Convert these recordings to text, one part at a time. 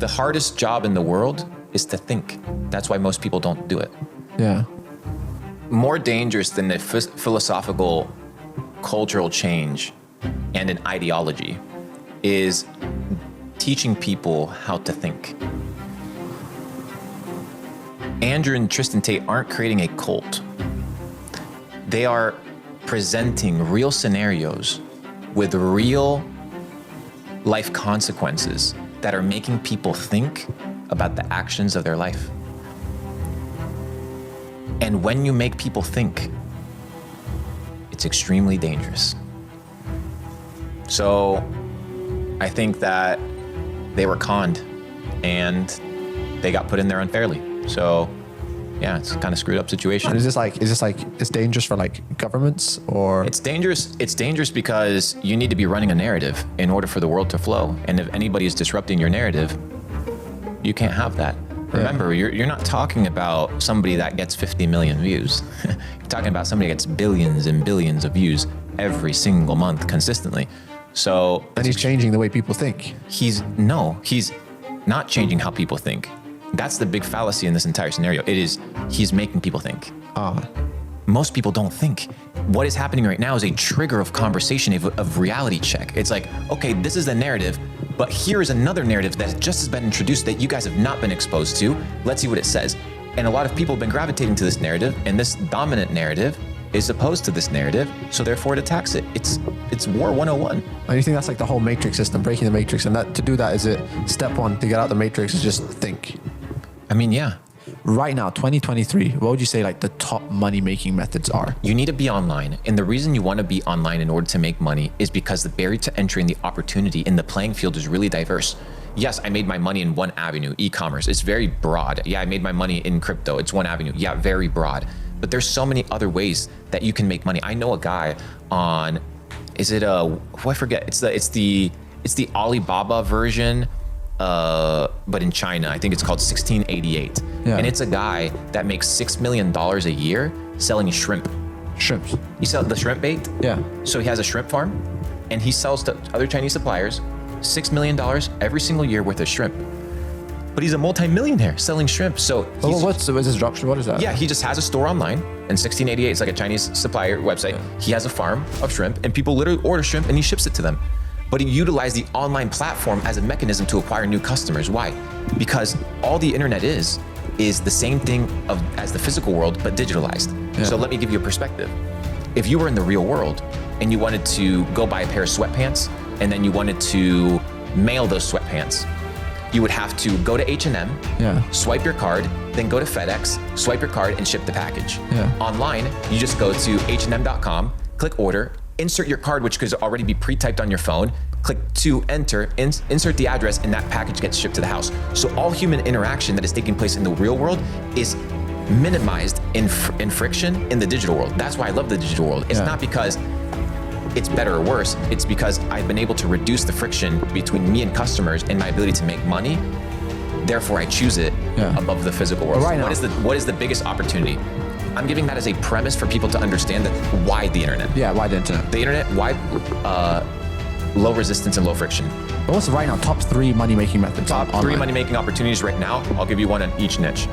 the hardest job in the world is to think. That's why most people don't do it. Yeah. More dangerous than the philosophical cultural change and an ideology is teaching people how to think. Andrew and Tristan Tate aren't creating a cult. They are presenting real scenarios with real life consequences that are making people think about the actions of their life. And when you make people think, it's extremely dangerous. So I think that they were conned and they got put in there unfairly. So yeah, it's kind of screwed up situation. And is this like it's dangerous for like governments or? It's dangerous because you need to be running a narrative in order for the world to flow. And if anybody is disrupting your narrative, you can't have that. Remember, you're not talking about somebody that gets 50 million views. You're talking about somebody that gets billions and billions of views every single month consistently. So and he's changing the way people think. He's not changing how people think. That's the big fallacy in this entire scenario. He's making people think. Most people don't think. What is happening right now is a trigger of conversation, of reality check. It's like, okay, this is the narrative, but here is another narrative that just has been introduced that you guys have not been exposed to. Let's see what it says. And a lot of people have been gravitating to this narrative, and this dominant narrative is opposed to this narrative, so therefore it attacks it. It's war 101. And you think that's like the whole matrix system, breaking the matrix, and that to do that is it step one to get out the matrix is just think. I mean, yeah. Right now, 2023, what would you say like the top money making methods are? You need to be online. And the reason you want to be online in order to make money is because the barrier to entry and the opportunity in the playing field is really diverse. Yes, I made my money in one avenue, e-commerce. It's very broad. Yeah, I made my money in crypto. It's one avenue. Yeah, very broad. But there's so many other ways that you can make money. I know a guy on, I forget. It's the Alibaba version, but in China. I think it's called 1688. Yeah. And it's a guy that makes $6 million a year selling shrimp. Shrimps. He sells the shrimp bait. Yeah. So he has a shrimp farm and he sells to other Chinese suppliers $6 million every single year worth of shrimp. But he's a multi-millionaire selling shrimp. So what's his dropship? What is that? Yeah, he just has a store online, and 1688 is like a Chinese supplier website. Yeah. He has a farm of shrimp, and people literally order shrimp, and he ships it to them. But he utilized the online platform as a mechanism to acquire new customers. Why? Because all the internet is the same thing as the physical world, but digitalized. Yeah. So let me give you a perspective. If you were in the real world and you wanted to go buy a pair of sweatpants, and then you wanted to mail those sweatpants, you would have to go to H&M, swipe your card, then go to FedEx, swipe your card, and ship the package. Yeah. Online, you just go to hm.com, click order, insert your card, which could already be pre-typed on your phone, click to enter, insert the address, and that package gets shipped to the house. So all human interaction that is taking place in the real world is minimized in friction in the digital world. That's why I love the digital world. It's not because it's better or worse. It's because I've been able to reduce the friction between me and customers and my ability to make money. Therefore, I choose it above the physical world. Right, what is the biggest opportunity? I'm giving that as a premise for people to understand that why the internet. Yeah, why the internet? The internet, why low resistance and low friction. But what's right now top 3 money making methods? Top 3 money making opportunities right now. I'll give you one in each niche.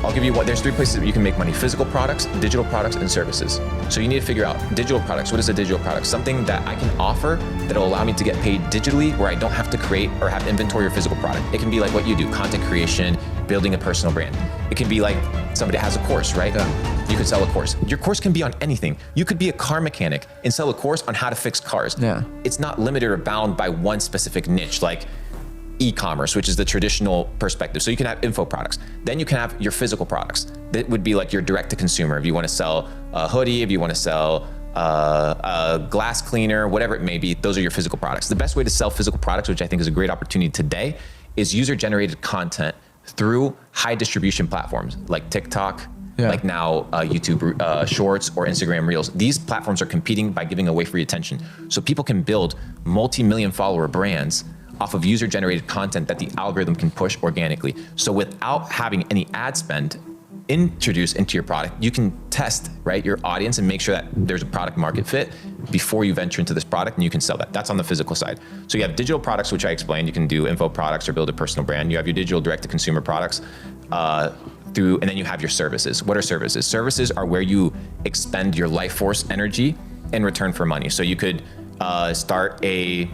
I'll give you there's 3 places that you can make money: physical products, digital products, and services. So you need to figure out digital products. What is a digital product? Something that I can offer that will allow me to get paid digitally, where I don't have to create or have inventory or physical product. It can be like what you do, content creation, building a personal brand. It can be like somebody has a course, right? You could sell a course. Your course can be on anything. You could be a car mechanic and sell a course on how to fix cars. Yeah. It's not limited or bound by one specific niche, like e-commerce, which is the traditional perspective. So you can have info products. Then you can have your physical products. That would be like your direct to consumer. If you want to sell a hoodie, if you want to sell a glass cleaner, whatever it may be, those are your physical products. The best way to sell physical products, which I think is a great opportunity today, is user-generated content through high distribution platforms like TikTok, like now YouTube Shorts or Instagram Reels. These platforms are competing by giving away free attention. So people can build multi-million follower brands off of user-generated content that the algorithm can push organically. So without having any ad spend introduce into your product, you can test, right, your audience and make sure that there's a product market fit before you venture into this product, and you can sell that. That's on the physical side. So you have digital products, which I explained. You can do info products or build a personal brand. You have your digital direct-to-consumer products and then you have your services. What are services? Services are where you expend your life force energy in return for money. So you could start a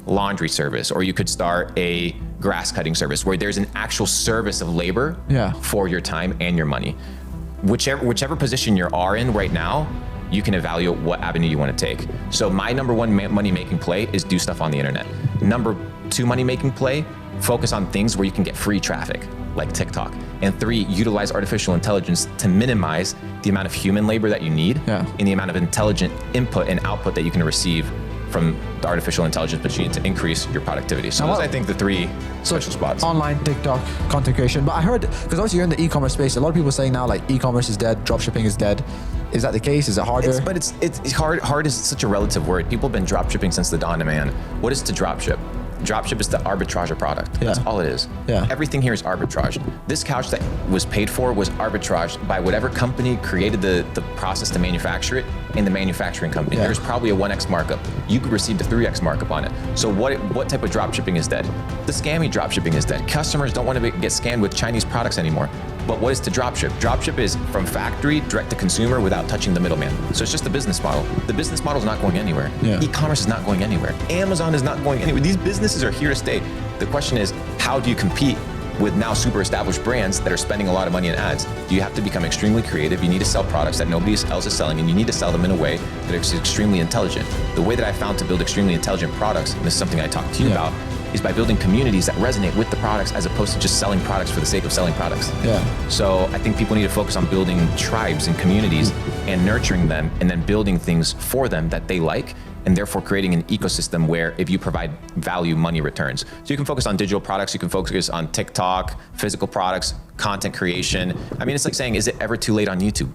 laundry service, or you could start a grass cutting service where there's an actual service of labor for your time and your money. Whichever position you are in right now, you can evaluate what avenue you want to take. So my number one money-making play is do stuff on the internet. Number two money-making play, focus on things where you can get free traffic, like TikTok. And three, utilize artificial intelligence to minimize the amount of human labor that you need and the amount of intelligent input and output that you can receive from the artificial intelligence machine to increase your productivity. So those, I think, the three special spots. Online, TikTok, content creation. But I heard, because obviously you're in the e-commerce space, a lot of people are saying now like e-commerce is dead, dropshipping is dead. Is that the case? Is it harder? It's hard. Hard is such a relative word. People have been dropshipping since the dawn of man. What is to dropship? Dropship is to arbitrage a product. That's all it is. Everything here is arbitrage. This couch that was paid for was arbitraged by whatever company created the process to manufacture it in the manufacturing company. There's probably a 1x markup. You could receive a 3x markup on it. So what type of dropshipping is dead? The scammy dropshipping is dead. Customers don't want to get scammed with Chinese products anymore. But what is to dropship? Dropship is from factory direct to consumer without touching the middleman. So it's just a business model. The business model is not going anywhere. E-commerce is not going anywhere. Amazon is not going anywhere. These businesses are here to stay. The question is, how do you compete with now super established brands that are spending a lot of money in ads? You have to become extremely creative. You need to sell products that nobody else is selling, and you need to sell them in a way that is extremely intelligent. The way that I found to build extremely intelligent products, and this is something I talked to you about, is by building communities that resonate with the products as opposed to just selling products for the sake of selling products. So I think people need to focus on building tribes and communities and nurturing them, and then building things for them that they like, and therefore creating an ecosystem where if you provide value, money returns. So you can focus on digital products, you can focus on TikTok, physical products, content creation. I mean, it's like saying, is it ever too late on YouTube?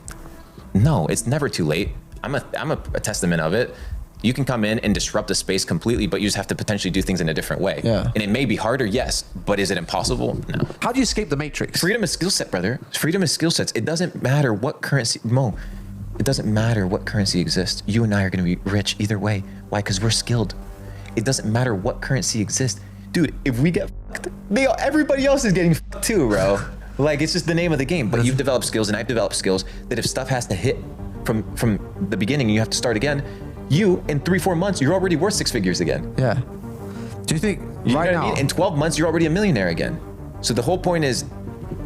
No, it's never too late. I'm a testament of it. You can come in and disrupt the space completely, but you just have to potentially do things in a different way. And it may be harder, yes, but is it impossible? No. How do you escape the matrix? Freedom is skill set, brother. Freedom is skill sets. It doesn't matter what currency, it doesn't matter what currency exists. You and I are gonna be rich either way. Why? Because we're skilled. It doesn't matter what currency exists. Dude, if we get fucked, everybody else is getting fucked too, bro. Like, it's just the name of the game. But you've developed skills and I've developed skills that if stuff has to hit from the beginning and you have to start again, you, in 3-4 months, you're already worth 6 figures again. Do you think right now, in 12 months, you're already a millionaire again? So the whole point is,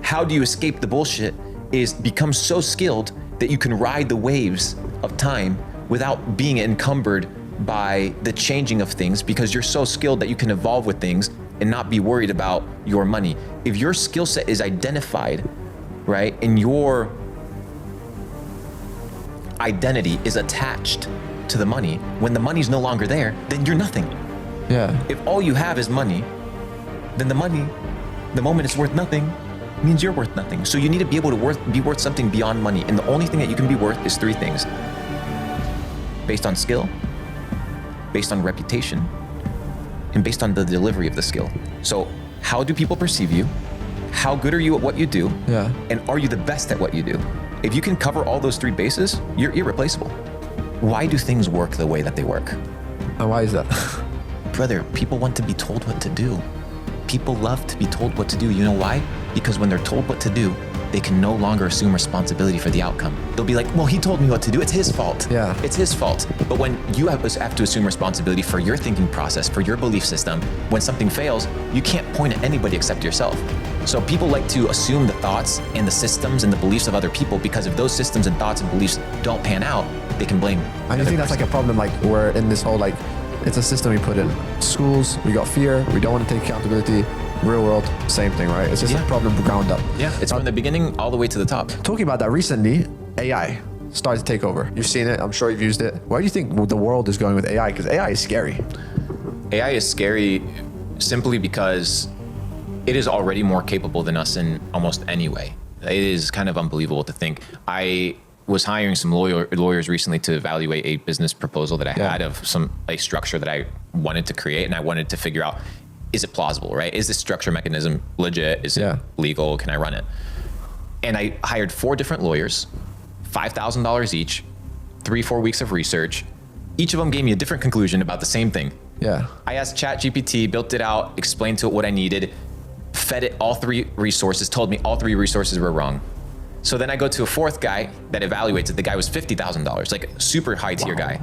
how do you escape the bullshit is become so skilled that you can ride the waves of time without being encumbered by the changing of things, because you're so skilled that you can evolve with things and not be worried about your money. If your skill set is identified, right, and your identity is attached to the money, when the money's no longer there, then you're nothing. If all you have is money, then the money, the moment it's worth nothing, means you're worth nothing. So you need to be able to be worth something beyond money. And the only thing that you can be worth is 3 things. Based on skill, based on reputation, and based on the delivery of the skill. So how do people perceive you? How good are you at what you do? And are you the best at what you do? If you can cover all those 3 bases, you're irreplaceable. Why do things work the way that they work? and why is that? Brother, people want to be told what to do. People love to be told what to do. You know why? Because when they're told what to do, they can no longer assume responsibility for the outcome. They'll be like, well, he told me what to do. It's his fault. Yeah. It's his fault. But when you have to assume responsibility for your thinking process, for your belief system, when something fails, you can't point at anybody except yourself. So people like to assume the thoughts and the systems and the beliefs of other people, because if those systems and thoughts and beliefs don't pan out, they can blame. And I think that's like a problem, like we're in this whole, like, it's a system we put in schools, we got fear, we don't want to take accountability. Real world, same thing, right? It's just a problem ground up. Yeah, it's from the beginning all the way to the top. Talking about that, recently, AI started to take over. You've seen it, I'm sure you've used it. Where do you think the world is going with AI? Because AI is scary. AI is scary simply because it is already more capable than us in almost any way. It is kind of unbelievable to think. I was hiring some lawyers recently to evaluate a business proposal that I had of a structure that I wanted to create, and I wanted to figure out, is it plausible, right? Is this structure mechanism legit? Is it legal? Can I run it? And I hired 4 different lawyers, $5,000 each, 3-4 weeks of research. Each of them gave me a different conclusion about the same thing. Yeah. I asked ChatGPT, built it out, explained to it what I needed, fed it all 3 resources, told me all 3 resources were wrong. So then I go to a 4th guy that evaluates it. The guy was $50,000, like super high tier guy.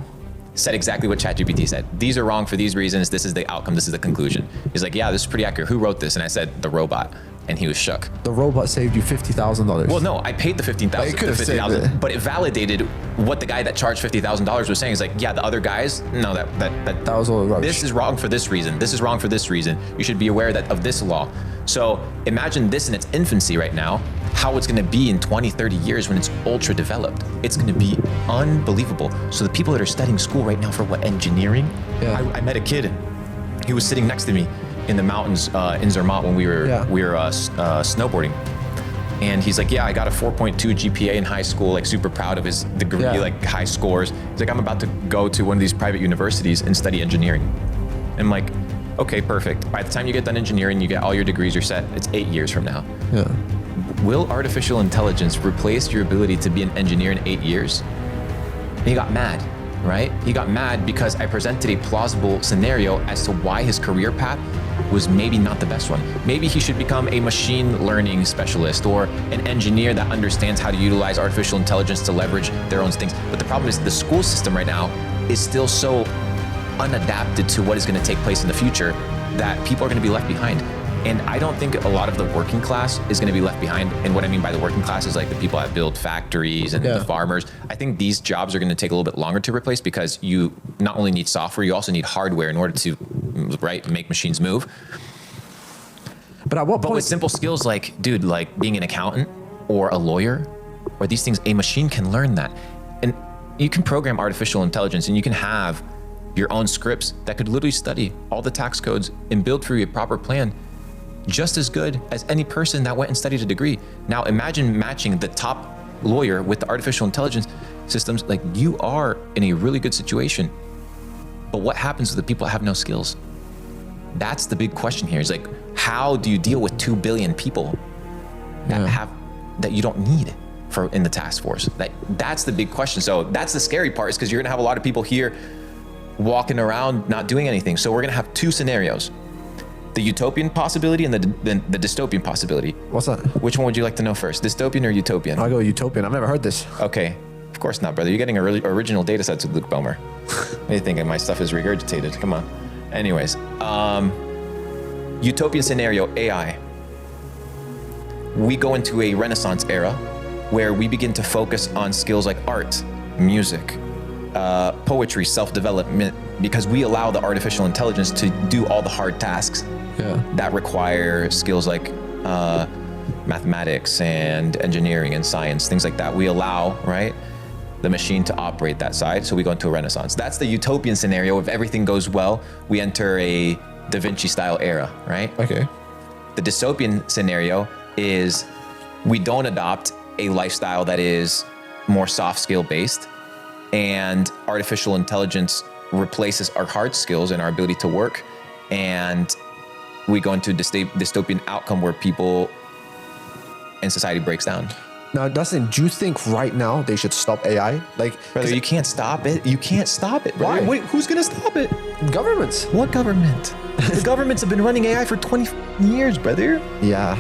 Said exactly what ChatGPT said. These are wrong for these reasons. This is the outcome. This is the conclusion. He's like, yeah, this is pretty accurate. Who wrote this? And I said, the robot. And he was shook. The robot saved you $50,000. Well, no, I paid the $50,000, but it validated what the guy that charged $50,000 was saying. He's like, yeah, the other guys, no, that was all rubbish. This is wrong for this reason. This is wrong for this reason. You should be aware of this law. So imagine this in its infancy right now, how it's going to be in 20, 30 years when it's ultra developed. It's going to be unbelievable. So the people that are studying school right now for engineering, I met a kid. He was sitting next to me in the mountains in Zermatt when we were snowboarding, and he's like, yeah, I got a 4.2 GPA in high school, like super proud of his degree, like high scores. He's like, I'm about to go to one of these private universities and study engineering. And I'm like, okay, perfect. By the time you get done engineering, you get all your degrees, you're set. It's 8 years from now. Yeah. Will artificial intelligence replace your ability to be an engineer in 8 years? And he got mad. Right? He got mad because I presented a plausible scenario as to why his career path was maybe not the best one. Maybe he should become a machine learning specialist or an engineer that understands how to utilize artificial intelligence to leverage their own things. But the problem is the school system right now is still so unadapted to what is going to take place in the future that people are going to be left behind. And I don't think a lot of the working class is going to be left behind. And what I mean by the working class is like the people that build factories and the farmers. I think these jobs are going to take a little bit longer to replace because you not only need software, you also need hardware in order to, make machines move. But at what But point? with simple skills like, dude, like being an accountant or a lawyer or these things, a machine can learn that. And you can program artificial intelligence and you can have your own scripts that could literally study all the tax codes and build for you a proper plan just as good as any person that went and studied a degree. Now imagine matching the top lawyer with the artificial intelligence systems. Like, you are in a really good situation. But what happens to the people that have no skills? That's the big question here. Is like, how do you deal with 2 billion people that you don't need in the task force? That's the big question. So that's the scary part, is because you're gonna have a lot of people here walking around not doing anything. So we're gonna have 2 scenarios. The utopian possibility and the dystopian possibility. What's that? Which one would you like to know first? Dystopian or utopian? I'll go utopian. I've never heard this. Okay. Of course not, brother. You're getting original data sets with Luke Belmar. What are you thinking? My stuff is regurgitated. Come on. Anyways, utopian scenario, AI. We go into a Renaissance era where we begin to focus on skills like art, music, poetry, self-development, because we allow the artificial intelligence to do all the hard tasks that require skills like mathematics and engineering and science, things like that. We allow, the machine to operate that side. So we go into a Renaissance. That's the utopian scenario. If everything goes well, we enter a Da Vinci style era, right? Okay. The dystopian scenario is we don't adopt a lifestyle that is more soft skill based, and artificial intelligence replaces our hard skills and our ability to work, and we go into dystopian outcome where people and society breaks down. Now, Dustin, do you think right now they should stop AI? Brother, you can't stop it. You can't stop it, brother. Why? Wait, who's gonna stop it? Governments. What government? The governments have been running AI for 20 years, brother. Yeah.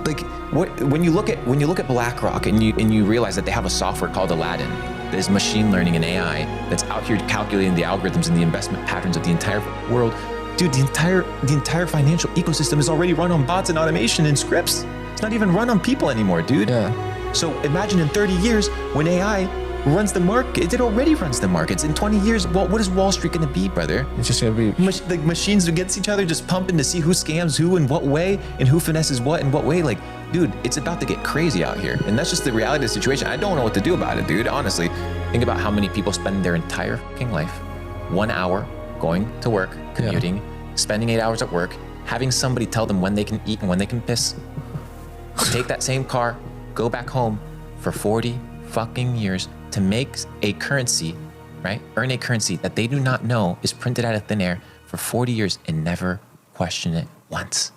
Like, when you look at BlackRock and you realize that they have a software called Aladdin that is machine learning and AI that's out here calculating the algorithms and the investment patterns of the entire world. Dude, the entire financial ecosystem is already run on bots and automation and scripts. It's not even run on people anymore, dude. Yeah. So imagine in 30 years when AI runs the market. It already runs the markets. In 20 years, what is Wall Street going to be, brother? It's just going to be... The machines against each other, just pumping to see who scams who in what way and who finesses what in what way. Like, dude, it's about to get crazy out here. And that's just the reality of the situation. I don't know what to do about it, dude. Honestly, think about how many people spend their entire fucking life 1 hour going to work, commuting, spending 8 hours at work, having somebody tell them when they can eat and when they can piss. Take that same car, go back home for 40 fucking years to make a currency, earn a currency that they do not know is printed out of thin air for 40 years and never question it once.